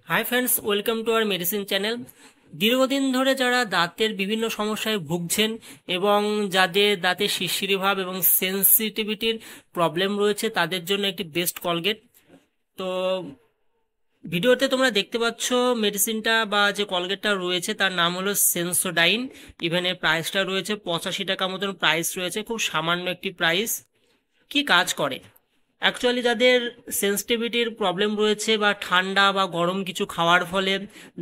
Hi friends, welcome to our medicine channel. দীর্ঘদিন ধরে যারা দাঁতের বিভিন্ন সমস্যায় ভুগছেন এবং যাদের দাঁতে শিরশিরি ভাব এবং সেন্সিটিভিটির প্রবলেম রয়েছে তাদের জন্য একটি বেস্ট কলগেট। তো ভিডিওতে তোমরা দেখতে পাচ্ছ মেডিসিনটা বা যে কলগেটটা রয়েছে তার নাম হলো সেন্সোডাইন। ইভেনের প্রাইসটা রয়েছে 85 টাকা মতন প্রাইস রয়েছে, খুব সামান্য একটি প্রাইস। কি কাজ করে? অ্যাকচুয়ালি যাদের সেন্সিটিভিটির প্রবলেম রয়েছে বা ঠান্ডা বা গরম কিছু খাওয়ার ফলে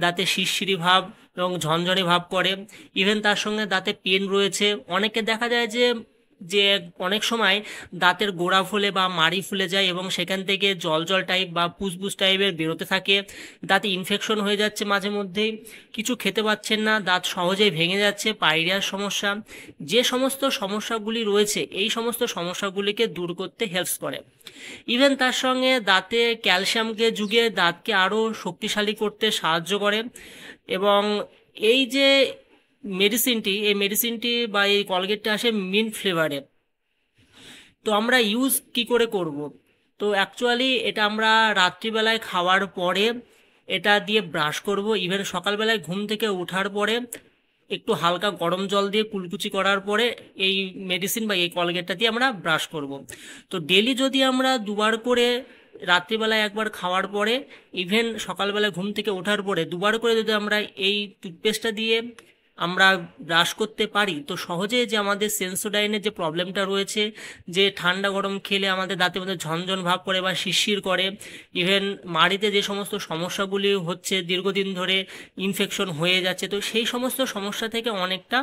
দাঁতে শিরশিরি ভাব এবং ঝনঝনে ভাব করে, ইভেন তার সঙ্গে দাঁতে পেন রয়েছে, অনেকে দেখা যায় যে যে অনেক সময় দাঁতের গোড়া ফুলে বা মাড়ি ফুলে যায় এবং সেখান থেকে জল জল টাইপ বা পুসপুস টাইপের বেরোতে থাকে, দাঁতে ইনফেকশন হয়ে যাচ্ছে, মাঝে মধ্যেই কিছু খেতে পাচ্ছেন না, দাঁত সহজেই ভেঙে যাচ্ছে, পাইরিয়ার সমস্যা। যে সমস্ত সমস্যাগুলি রয়েছে এই সমস্ত সমস্যাগুলিকে দূর করতে হেল্পস করে। ইভেন তার সঙ্গে দাঁতে ক্যালসিয়ামকে যুগিয়ে দাঁতকে আরও শক্তিশালী করতে সাহায্য করে। এবং এই যে মেডিসিনটি বা এই কলগেটটা আসে মিন্ট ফ্লেভারে। তো আমরা ইউজ কি করে করব? তো অ্যাকচুয়ালি এটা আমরা রাত্রিবেলায় খাওয়ার পরে এটা দিয়ে ব্রাশ করব। ইভেন সকালবেলায় ঘুম থেকে ওঠার পরে একটু হালকা গরম জল দিয়ে কুলকুচি করার পরে এই মেডিসিন বা এই কলগেটটা দিয়ে আমরা ব্রাশ করব। তো ডেলি যদি আমরা দুবার করে, রাত্রিবেলায় একবার খাওয়ার পরে, ইভেন সকালবেলায় ঘুম থেকে ওঠার পরে দুবার করে যদি আমরা এই টুথপেস্টটা দিয়ে আমরা ব্রাশ করতে পারি, তো সহজে যে আমাদের সেন্সোডাইনের যে প্রবলেমটা রয়েছে, যে ঠান্ডা গরম খেলে আমাদের দাঁতের মধ্যে ঝনঝন ভাব করে বা শিরশির করে, ইভেন মাড়িতে যে সমস্ত সমস্যাগুলি হচ্ছে দীর্ঘদিন ধরে ইনফেকশন হয়ে যাচ্ছে, তো সেই সমস্ত সমস্যা থেকে অনেকটা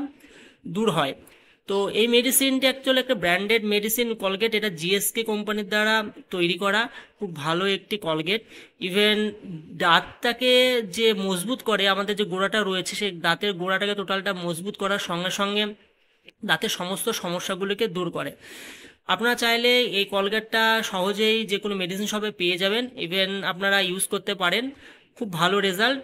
দূর হয়। তো এই মেডিসিনটা অ্যাকচুয়ালি একটা ব্র্যান্ডেড মেডিসিন কলগেট, এটা জিএসকে কোম্পানির দ্বারা তৈরি করা, খুব ভালো একটি কলগেট। ইভেন দাঁতটাকে যে মজবুত করে, আমাদের যে গোড়াটা রয়েছে সেই দাঁতের গোড়াটাকে টোটালটা মজবুত করার সঙ্গে সঙ্গে দাঁতের সমস্ত সমস্যাগুলোকে দূর করে। আপনারা চাইলে এই কলগেটটা সহজেই যে কোনো মেডিসিন শপে পেয়ে যাবেন, ইভেন আপনারা ইউজ করতে পারেন, খুব ভালো রেজাল্ট।